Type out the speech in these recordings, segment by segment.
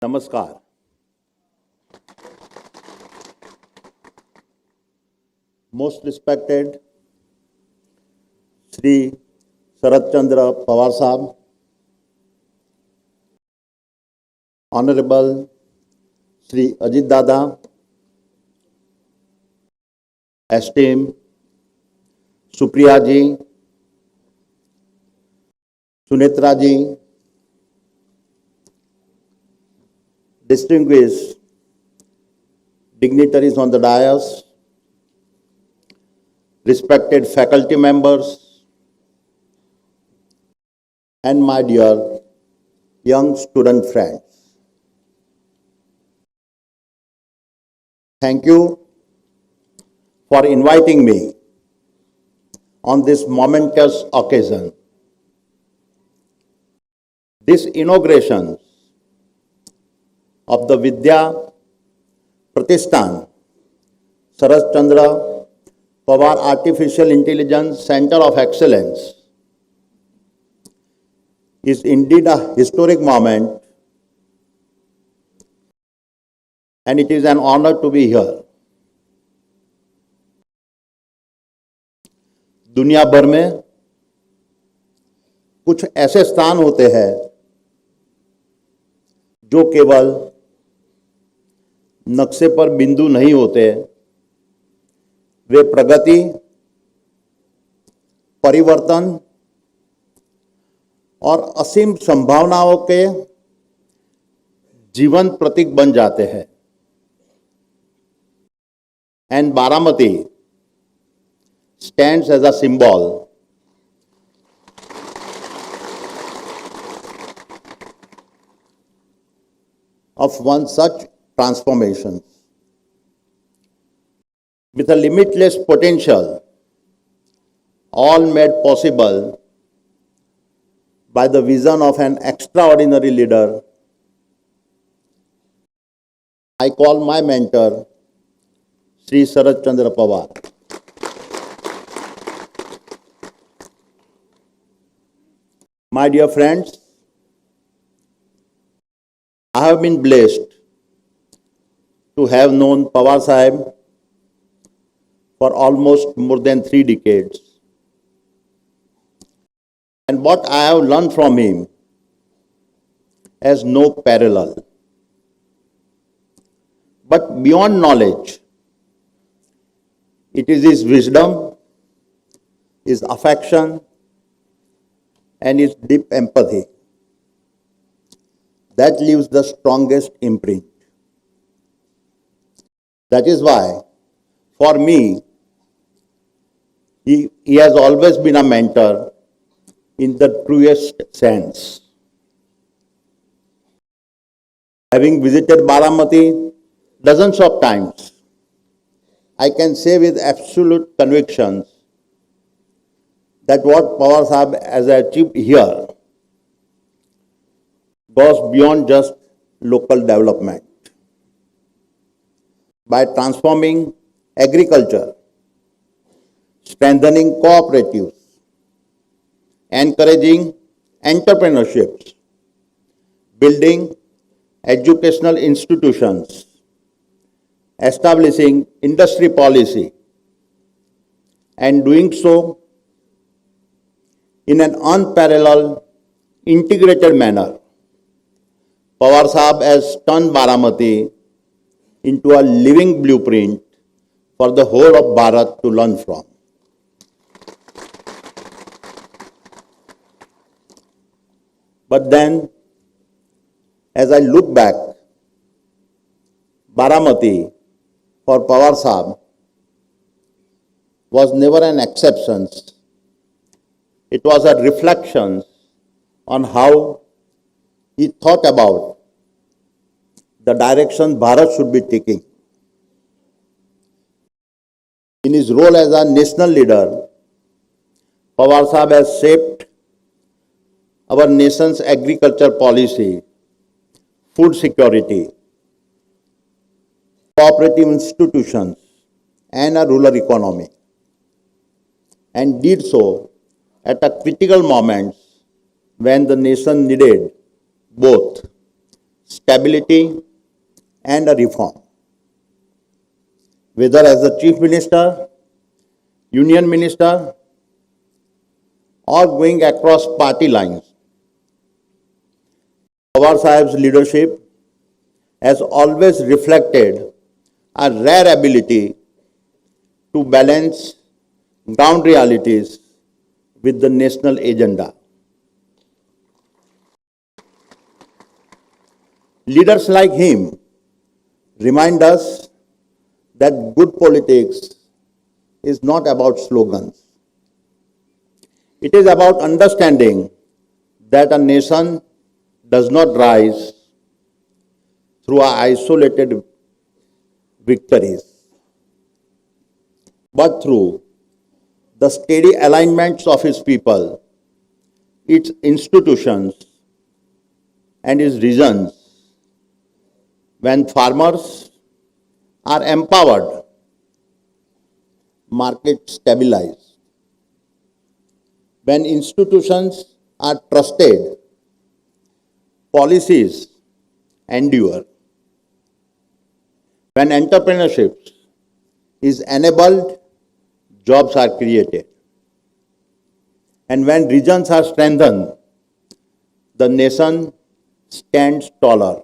नमस्कार. Most respected Shri Sharat Chandra Pawar Sahab, Honorable Shri Ajit Dada, esteemed Supriya ji, Sunetra ji, distinguished dignitaries on the dais, respected faculty members, and my dear young student friends. Thank you for inviting me on this momentous occasion. This inauguration of the Vidya Pratishthan Sharat Chandra Pawar Artificial Intelligence Center of Excellence is indeed a historic moment, and it is an honor to be here. दुनिया भर में कुछ ऐसे स्थान होते हैं जो केवल नक्शे पर बिंदु नहीं होते, वे प्रगति, परिवर्तन और असीम संभावनाओं के जीवंत प्रतीक बन जाते हैं. And Baramati stands as a symbol of one such transformation. With a limitless potential, all made possible by the vision of an extraordinary leader, I call my mentor, Shri Sharat Chandra Pawar. My dear friends, I have been blessed to have known Pawar Sahib for almost more than 3 decades. And what I have learned from him has no parallel. But beyond knowledge, it is his wisdom, his affection, and his deep empathy that leaves the strongest imprint. That is why, for me, he has always been a mentor in the truest sense. Having visited Baramati dozens of times, I can say with absolute conviction that what Pawar Sahib has achieved here goes beyond just local development. By transforming agriculture, strengthening cooperatives, encouraging entrepreneurships, building educational institutions, establishing industry policy, and doing so in an unparalleled, integrated manner, Pawar Sahib has turned Baramati into a living blueprint for the whole of Bharat to learn from. But then, as I look back, Baramati for Pawar Sahib was never an exception. It was a reflection on how he thought about the direction Bharat should be taking. In his role as a national leader, Pawar Sahib has shaped our nation's agriculture policy, food security, cooperative institutions, and a rural economy, and did so at a critical moment when the nation needed both stability, and a reform. Whether as the Chief Minister, Union Minister, or going across party lines, Pawar Sahib's leadership has always reflected a rare ability to balance ground realities with the national agenda. Leaders like him remind us that good politics is not about slogans. It is about understanding that a nation does not rise through isolated victories, but through the steady alignments of its people, its institutions, and its regions. When farmers are empowered, markets stabilize. When institutions are trusted, policies endure. When entrepreneurship is enabled, jobs are created. And when regions are strengthened, the nation stands taller.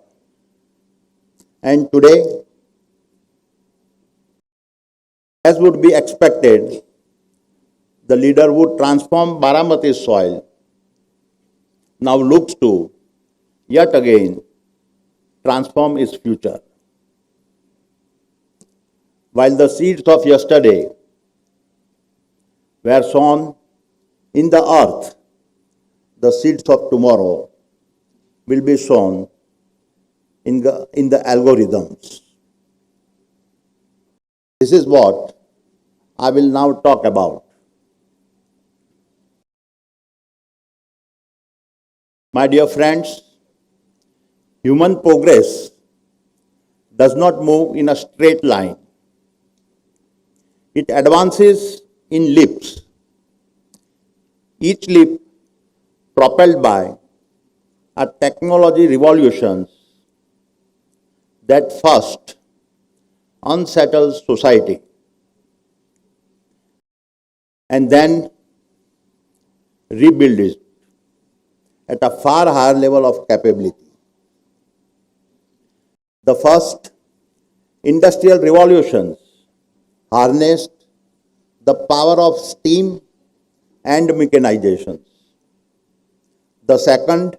And today, as would be expected, the leader would transform Baramati's soil, now looks to, yet again, transform its future. While the seeds of yesterday were sown in the earth, the seeds of tomorrow will be sown in the algorithms. This is what I will now talk about. My dear friends, human progress does not move in a straight line. It advances in leaps, each leap propelled by a technology revolution that first unsettles society and then rebuilds it at a far higher level of capability. The first industrial revolutions harnessed the power of steam and mechanization. The second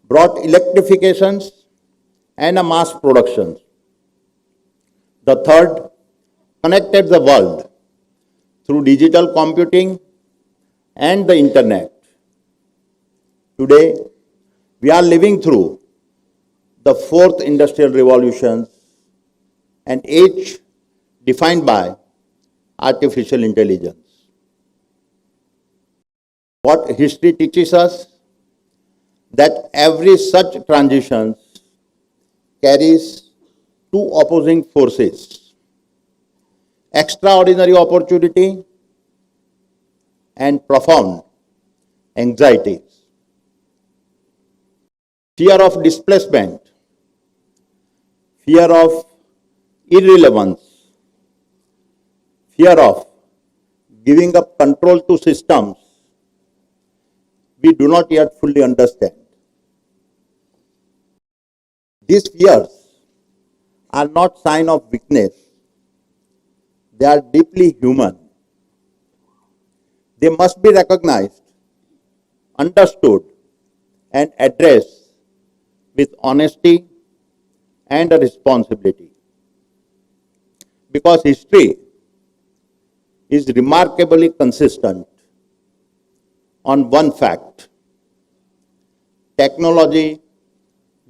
brought electrifications and a mass production. The third connected the world through digital computing and the internet. Today, we are living through the fourth industrial revolution, an age defined by artificial intelligence. What history teaches us that every such transition carries two opposing forces: extraordinary opportunity and profound anxieties. Fear of displacement, fear of irrelevance, fear of giving up control to systems we do not yet fully understand. These fears are not signs of weakness. They are deeply human. They must be recognized, understood, and addressed with honesty and a responsibility. Because history is remarkably consistent on one fact: technology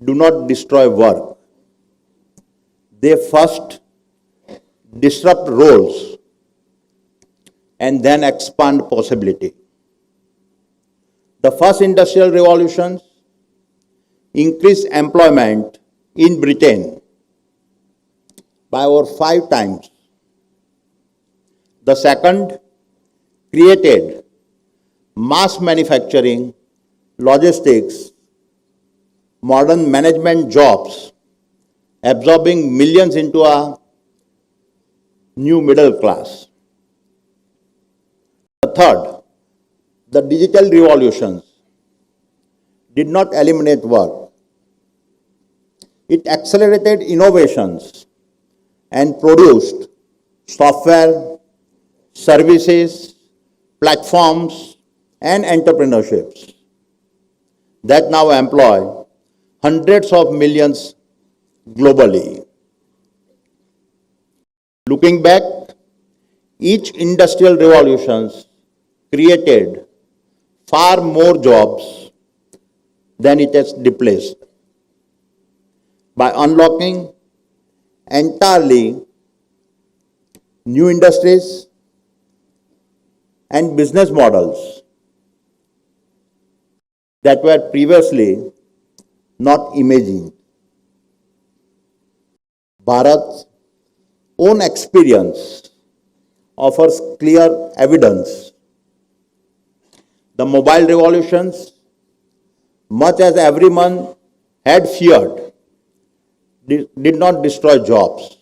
do not destroy work. They first disrupt roles and then expand possibility. The first industrial revolutions increased employment in Britain by over 5 times. The second created mass manufacturing, logistics, modern management jobs, absorbing millions into a new middle class. The third, the digital revolutions did not eliminate work. It accelerated innovations and produced software, services, platforms, and entrepreneurships that now employ hundreds of millions globally. Looking back, each industrial revolution created far more jobs than it has displaced. By unlocking entirely new industries and business models that were previously not imagined. Bharat's own experience offers clear evidence. The mobile revolutions, much as everyone had feared, did not destroy jobs.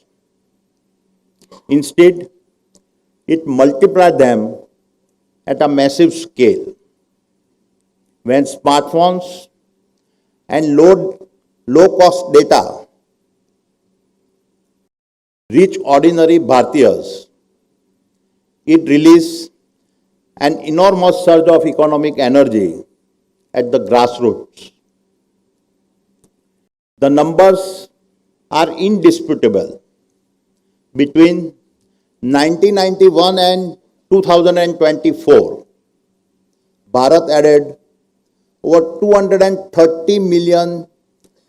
Instead, it multiplied them at a massive scale. When smartphones and low-cost data reach ordinary Bhartiyas, it released an enormous surge of economic energy at the grassroots. The numbers are indisputable. Between 1991 and 2024, Bharat added over 230 million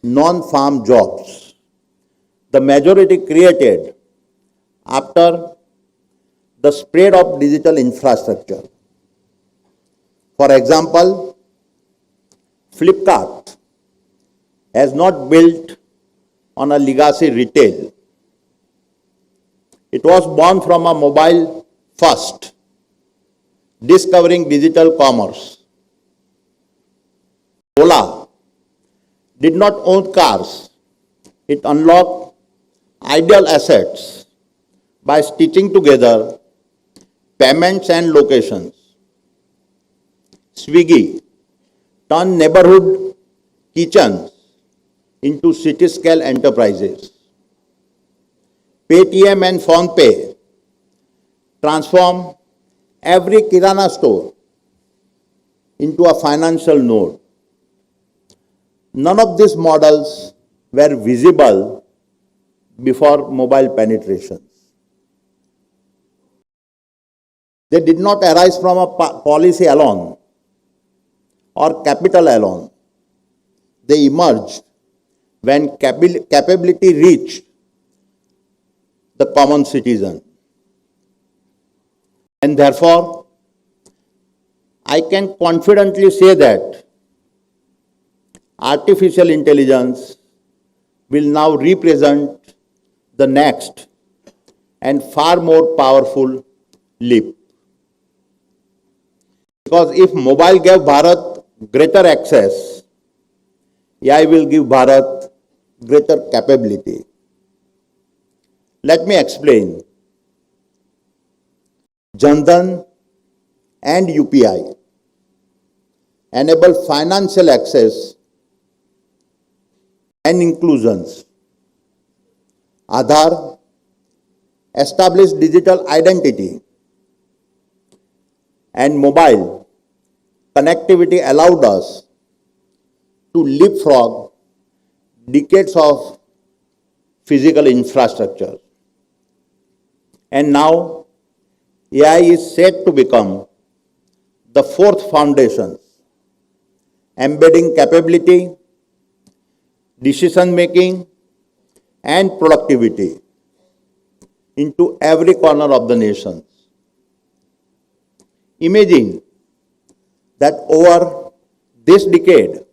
non-farm jobs, the majority created after the spread of digital infrastructure. For example, Flipkart has not built on a legacy retail. It was born from a mobile first, discovering digital commerce. Ola did not own cars. It unlocked ideal assets by stitching together payments and locations. Swiggy turned neighborhood kitchens into city-scale enterprises. Paytm and PhonePe transformed every Kirana store into a financial node. None of these models were visible before mobile penetrations. They did not arise from a policy alone or capital alone. They emerged when capability reached the common citizen. And therefore, I can confidently say that artificial intelligence will now represent the next and far more powerful leap. Because if mobile gave Bharat greater access, AI will give Bharat greater capability. Let me explain. Jan Dhan and UPI enable financial access and inclusions. Aadhaar established digital identity, and mobile connectivity allowed us to leapfrog decades of physical infrastructure. And now, AI is set to become the fourth foundation, embedding capability, decision-making, and productivity into every corner of the nation. Imagine that over this decade,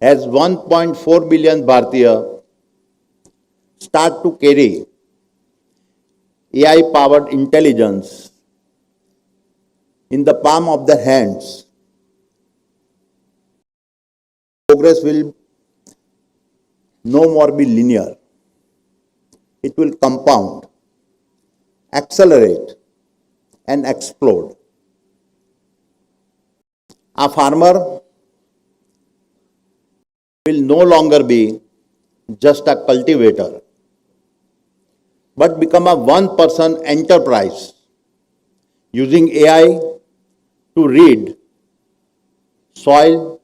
as 1.4 billion Bharatiya start to carry AI-powered intelligence in the palm of their hands, progress will no more be linear. It will compound, accelerate, and explode. A farmer will no longer be just a cultivator, but become a one-person enterprise using AI to read soil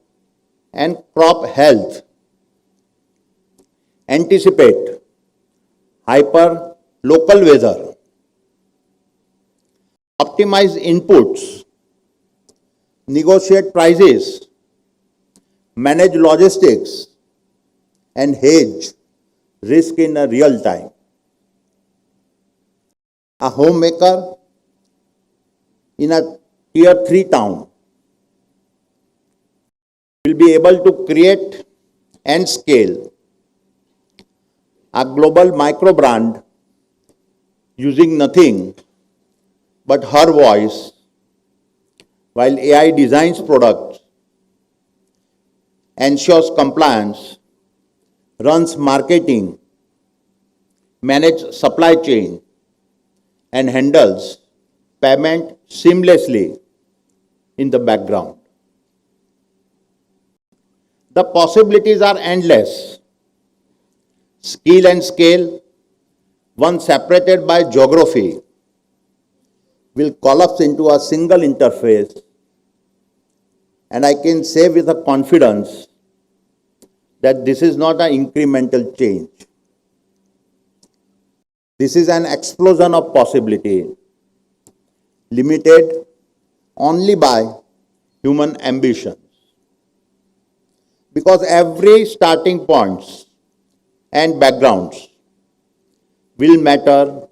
and crop health, anticipate hyper local weather, optimize inputs, negotiate prices, manage logistics, and hedge risk in a real time. A homemaker in a tier 3 town will be able to create and scale a global micro brand using nothing but her voice, while AI designs products, ensures compliance, runs marketing, manages supply chain, and handles payment seamlessly in the background. The possibilities are endless. Skill and scale, once separated by geography, will collapse into a single interface, and I can say with a confidence that this is not an incremental change. This is an explosion of possibility, limited only by human ambitions. Because every starting points and backgrounds will matter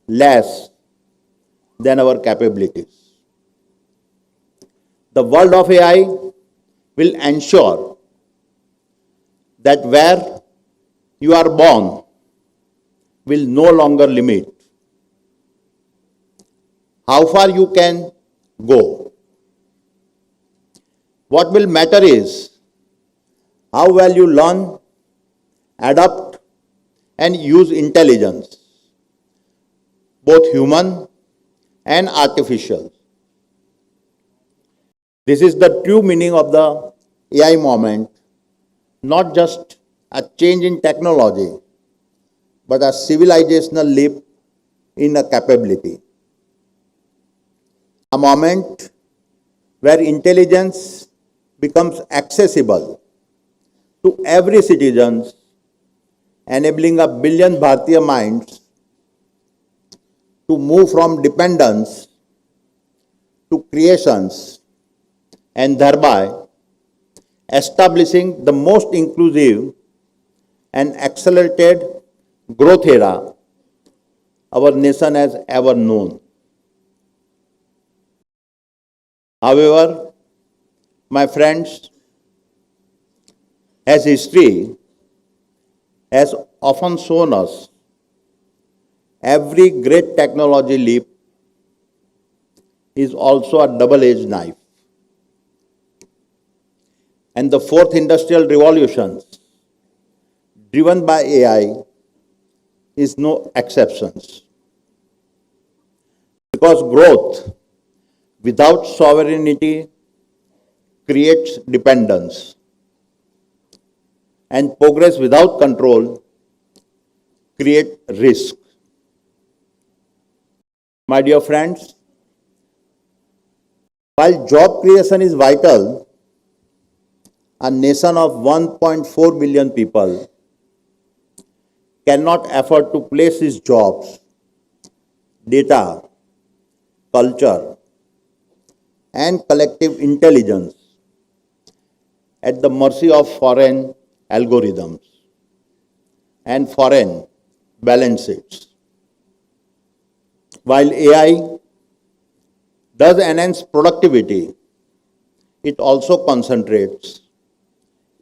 less than our capabilities. The world of AI will ensure that where you are born will no longer limit how far you can go. What will matter is how well you learn, adapt, and use intelligence, both human and artificial. This is the true meaning of the AI moment, not just a change in technology, but a civilizational leap in a capability. A moment where intelligence becomes accessible to every citizen, enabling a billion Bharatiya minds to move from dependence to creations, and thereby establishing the most inclusive and accelerated growth era our nation has ever known. However, my friends, as history has often shown us, every great technology leap is also a double-edged knife. And the fourth industrial revolution, driven by AI, is no exceptions. Because growth without sovereignty creates dependence, and progress without control creates risk. My dear friends, while job creation is vital, a nation of 1.4 billion people cannot afford to place its jobs, data, culture, and collective intelligence at the mercy of foreign algorithms and foreign balance sheets. While AI does enhance productivity, it also concentrates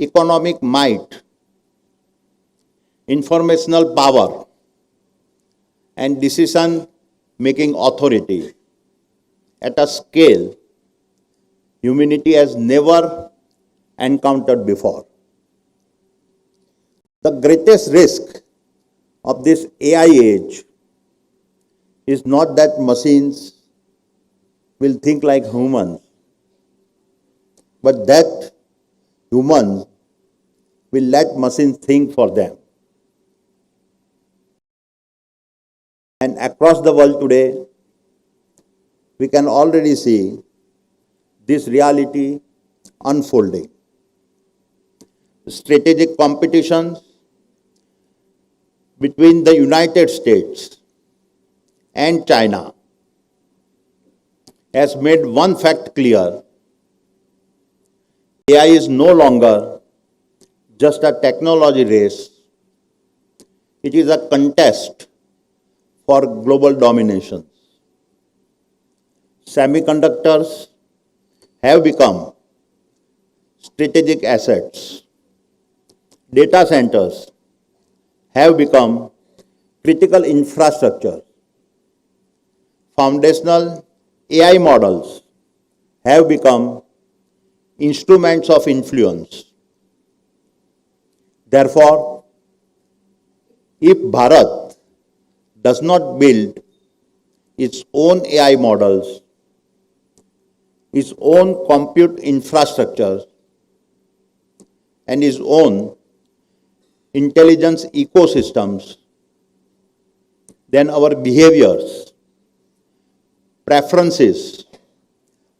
economic might, informational power, and decision-making authority at a scale humanity has never encountered before. The greatest risk of this AI age is not that machines will think like humans, but that humans will let machines think for them. And across the world today, we can already see this reality unfolding. Strategic competitions between the United States and China has made one fact clear: AI is no longer just a technology race, it is a contest for global domination. Semiconductors have become strategic assets. Data centers have become critical infrastructure. Foundational AI models have become instruments of influence. Therefore, if Bharat does not build its own AI models, its own compute infrastructure, and its own intelligence ecosystems, then our behaviors, preferences,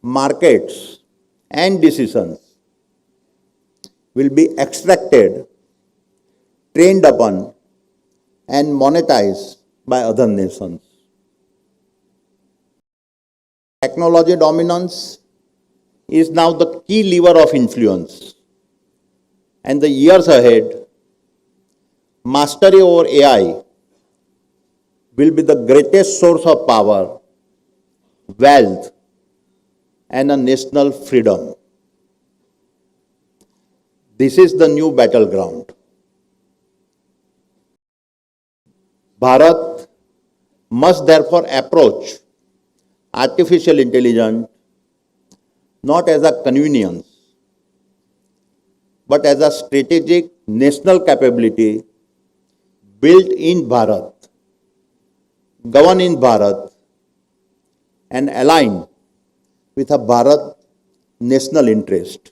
markets, and decisions will be extracted, trained upon, and monetized by other nations. Technology dominance is now the key lever of influence, and the years ahead, mastery over AI will be the greatest source of power, wealth, and a national freedom. This is the new battleground. Bharat must therefore approach artificial intelligence not as a convenience, but as a strategic national capability built in Bharat, governed in Bharat, and aligned with a Bharat national interest.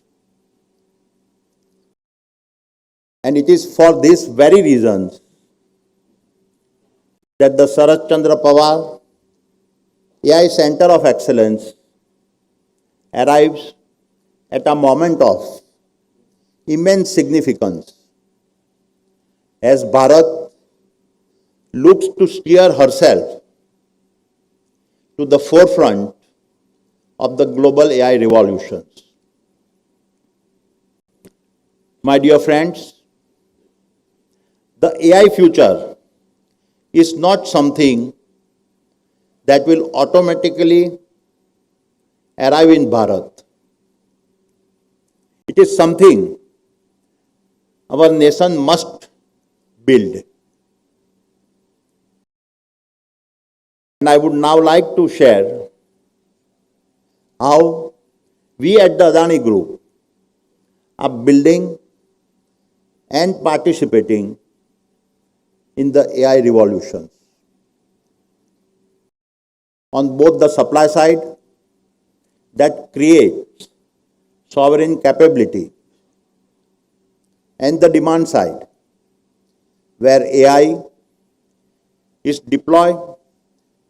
And it is for these very reasons that the Sarath Chandra Pawar AI Center of Excellence arrives at a moment of immense significance as Bharat looks to steer herself to the forefront of the global AI revolutions. My dear friends, the AI future is not something that will automatically arrive in Bharat. It is something our nation must build. And I would now like to share how we at the Adani Group are building and participating in the AI revolution. On both the supply side, that creates sovereign capability, and the demand side, where AI is deployed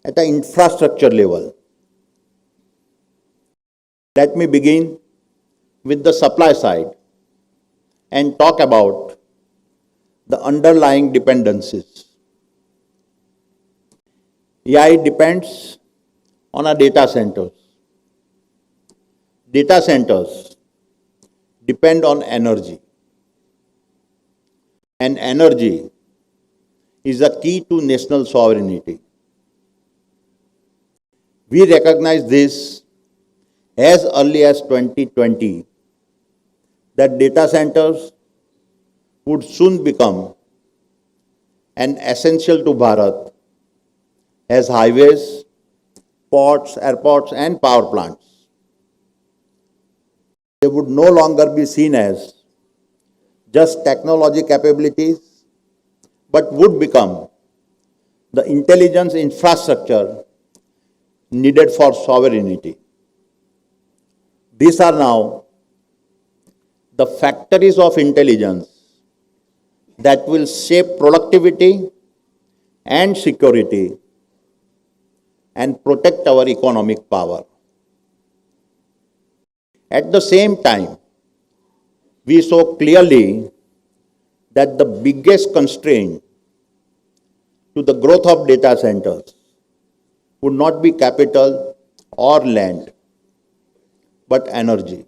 at an infrastructure level. Let me begin with the supply side and talk about the underlying dependencies. AI depends on our data centers. Data centers depend on energy. And energy is a key to national sovereignty. We recognize this as early as 2020, that data centers would soon become an essential to Bharat as highways, ports, airports, and power plants. They they would no longer be seen as just technology capabilities, but would become the intelligence infrastructure needed for sovereignty. These are now the factories of intelligence that will shape productivity and security and protect our economic power. At the same time, we saw clearly that the biggest constraint to the growth of data centers would not be capital or land, but energy.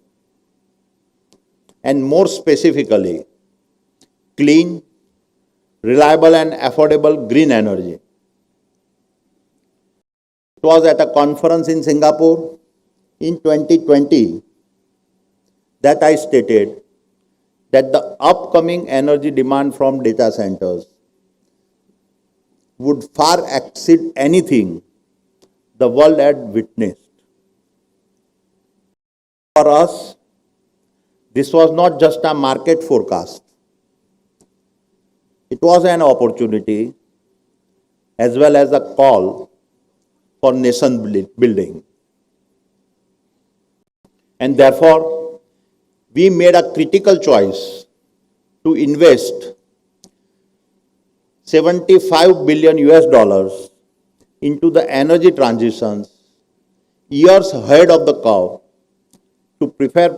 And more specifically, clean, reliable and affordable green energy. It was at a conference in Singapore in 2020 that I stated that the upcoming energy demand from data centers would far exceed anything the world had witnessed. For us, this was not just a market forecast. It was an opportunity as well as a call for nation building. And therefore, we made a critical choice to invest 75 billion US dollars into the energy transitions years ahead of the curve to prepare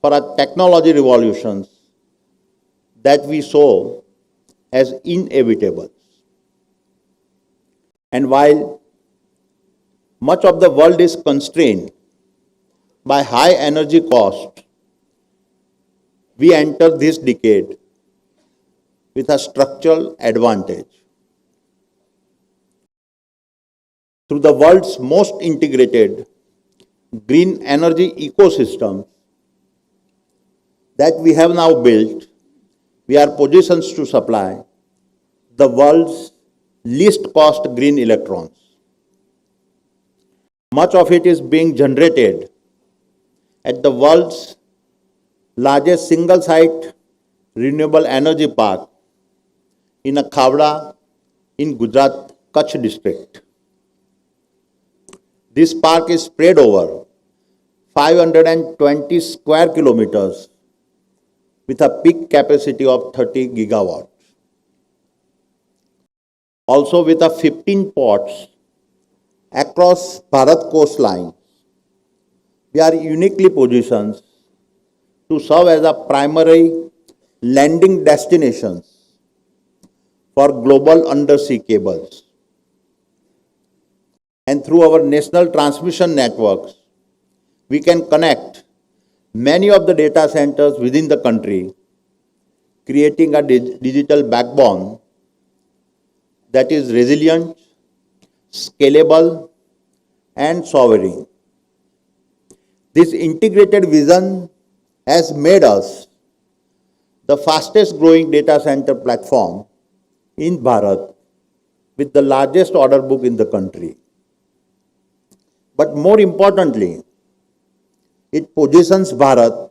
for a technology revolutions that we saw as inevitable. And while much of the world is constrained by high energy costs, we enter this decade with a structural advantage. Through the world's most integrated green energy ecosystem that we have now built, we are positioned to supply the world's least cost green electrons. Much of it is being generated at the world's largest single-site renewable energy park in a Khavda in Gujarat, Kutch district. This park is spread over 520 square kilometers with a peak capacity of 30 gigawatts. Also with a 15 ports across Bharat coastline, we are uniquely positioned to serve as a primary landing destinations for global undersea cables. And through our national transmission networks, we can connect many of the data centers within the country, creating a digital backbone that is resilient, scalable, and sovereign. This integrated vision has made us the fastest growing data center platform in Bharat with the largest order book in the country. But more importantly, it positions Bharat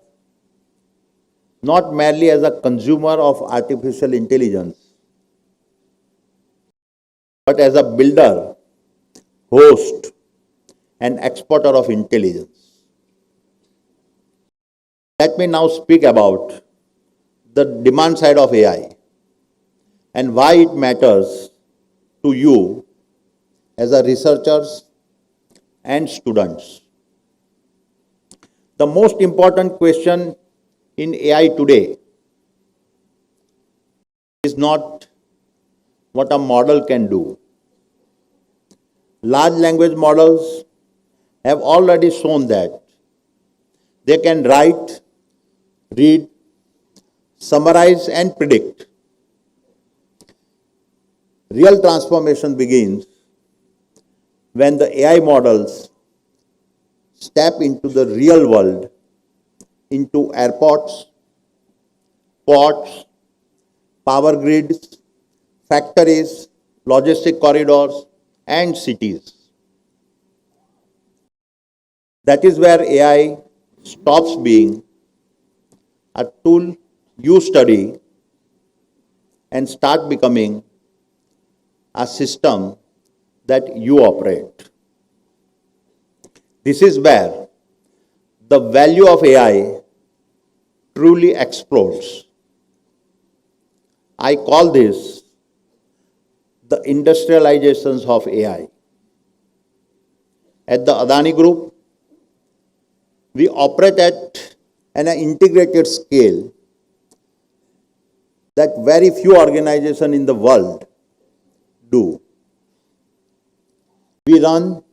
not merely as a consumer of artificial intelligence, but as a builder, host, and exporter of intelligence. Let me now speak about the demand side of AI and why it matters to you as a researchers and students. The most important question in AI today is not what a model can do. Large language models have already shown that they can write, read, summarize, and predict. Real transformation begins when the AI models step into the real world, into airports, ports, power grids, factories, logistic corridors, and cities. That is where AI stops being a tool you study, and start becoming a system that you operate. This is where the value of AI truly explodes. I call this the industrializations of AI. At the Adani Group, we operate at an integrated scale that very few organizations in the world do. We run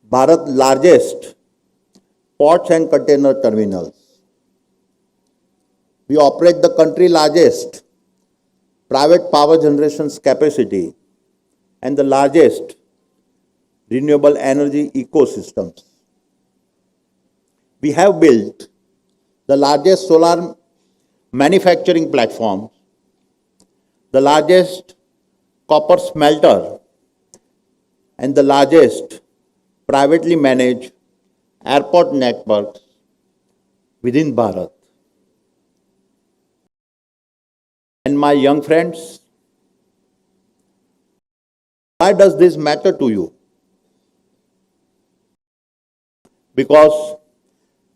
Bharat's largest ports and container terminals. We operate the country's largest private power generation capacity and the largest renewable energy ecosystems. We have built the largest solar manufacturing platform, the largest copper smelter, and the largest privately managed airport networks within Bharat. And my young friends, why does this matter to you? Because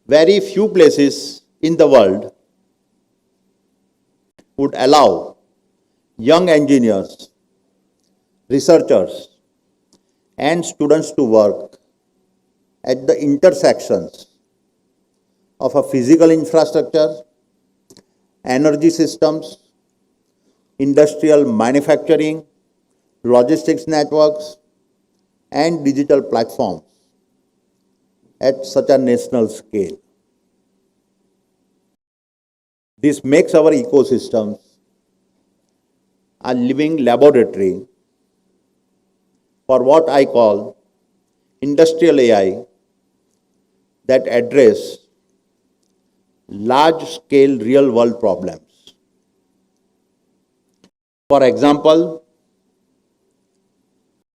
very few places in the world would allow young engineers, researchers, and students to work at the intersections of a physical infrastructure, energy systems, industrial manufacturing, logistics networks, and digital platforms at such a national scale. This makes our ecosystems a living laboratory for what I call industrial AI that address large-scale real-world problems. For example,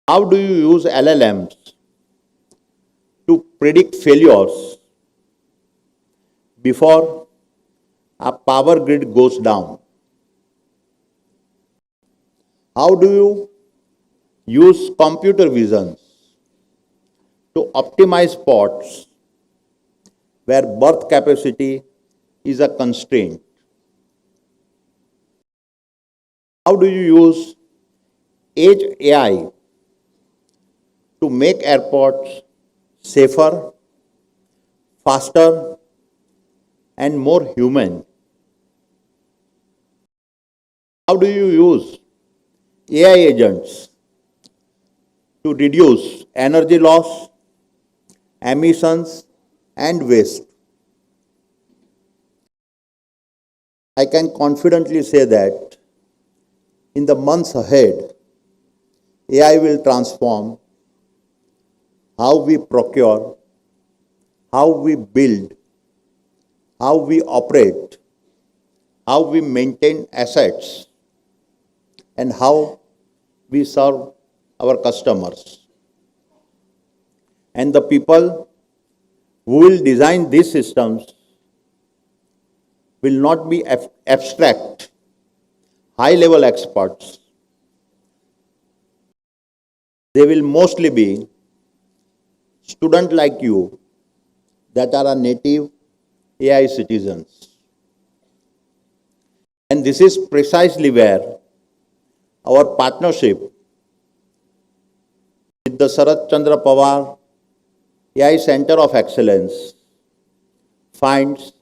how do you use LLMs to predict failures before a power grid goes down? How do you use computer vision to optimize spots where berth capacity is a constraint? How do you use Edge AI to make airports safer, faster, and more human? How do you use AI agents to reduce energy loss, emissions, and waste? I can confidently say that in the months ahead, AI will transform how we procure, how we build, how we operate, how we maintain assets, and how we serve our customers. And the people who will design these systems will not be abstract, high-level experts. They will mostly be students like you that are native AI citizens. And this is precisely where our partnership with the Sarath Chandra Pawar AI Center of Excellence finds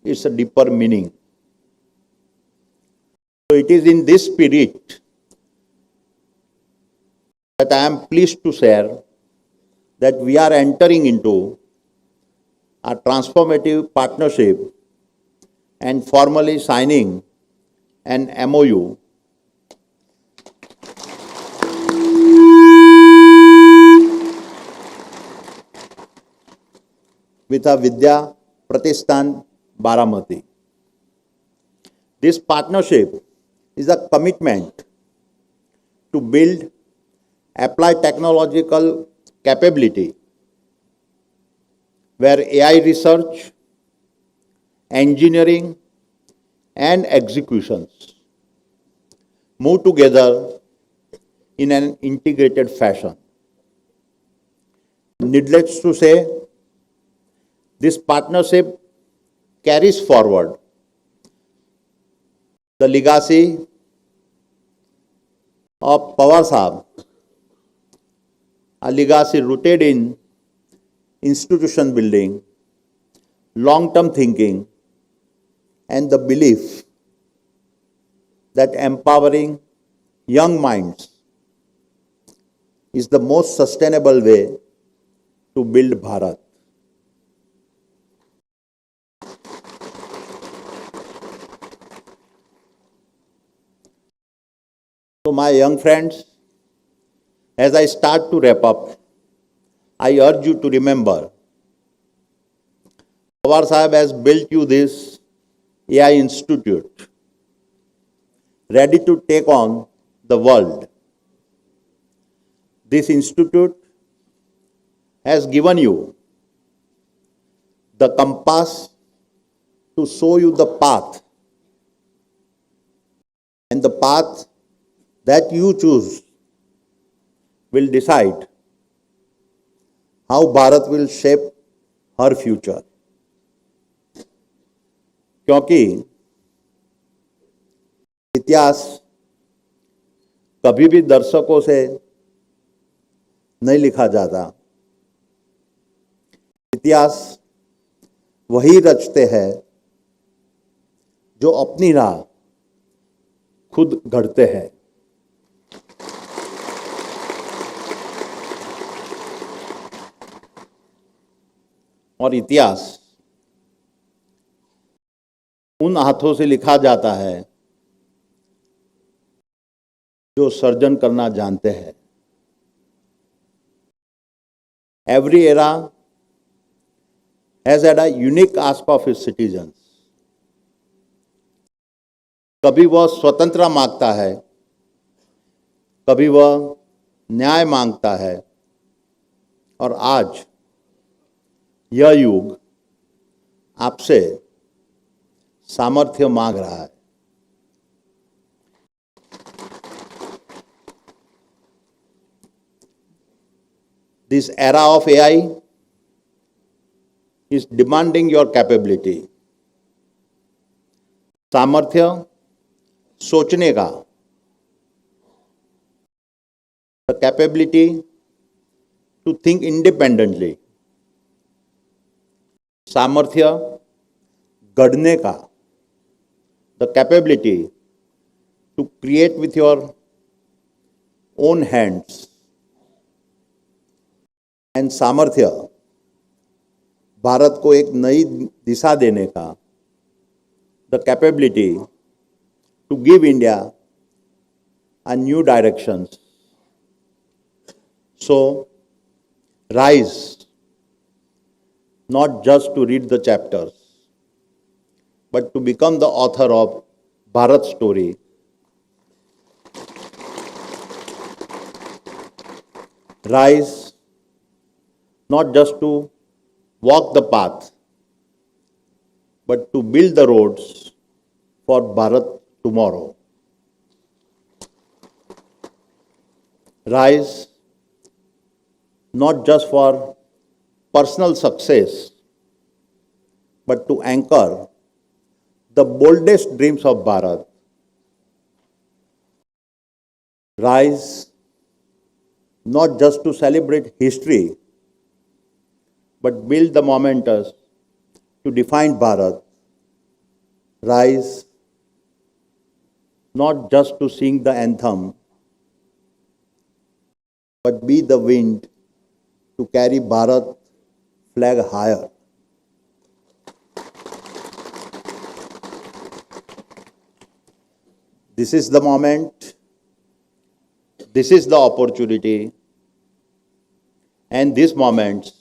its a deeper meaning. So it is in this spirit that I am pleased to share that we are entering into a transformative partnership and formally signing an MOU with a Vidya Pratishthan Baramati. This partnership is a commitment to build applied technological capability where AI research, engineering, and executions move together in an integrated fashion. Needless to say, this partnership carries forward the legacy of Pawar Sahab, a legacy rooted in institution building, long-term thinking, and the belief that empowering young minds is the most sustainable way to build Bharat. So, my young friends, as I start to wrap up, I urge you to remember Pawar Sahib has built you this AI Institute, ready to take on the world. This institute has given you the compass to show you the path, and the path that you choose will decide how Bharat will shape her future. क्योंकि इतिहास कभी भी दर्शकों से नहीं लिखा जाता। इतिहास वही रचते हैं जो अपनी राह खुद गढ़ते हैं। और इतिहास उन हाथों से लिखा जाता है जो सर्जन करना जानते हैं। Every era has had a unique ask of its citizens. कभी वह स्वतंत्रता मांगता है, कभी वह न्याय मांगता है, और आज यह युग आपसे सामर्थ्य मांग रहा है। This era of AI is demanding your capability. सामर्थ्य सोचने का, the capability to think independently, सामर्थ्य गढ़ने का, the capability to create with your own hands, and सामर्थ्य भारत को एक नई दिशा देने का, the capability to give India a new directions. So, rise, not just to read the chapters, but to become the author of Bharat's story. Rise, not just to walk the path, but to build the roads for Bharat tomorrow. Rise, not just for personal success, but to anchor the boldest dreams of Bharat. Rise, not just to celebrate history, but build the momentous to define Bharat. Rise, not just to sing the anthem, but be the wind to carry Bharat flag higher. This is the moment, this is the opportunity, and this moment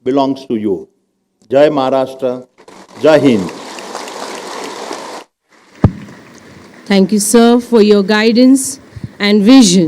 belongs to you. Jai Maharashtra, Jai Hind. Thank you, sir, for your guidance and vision.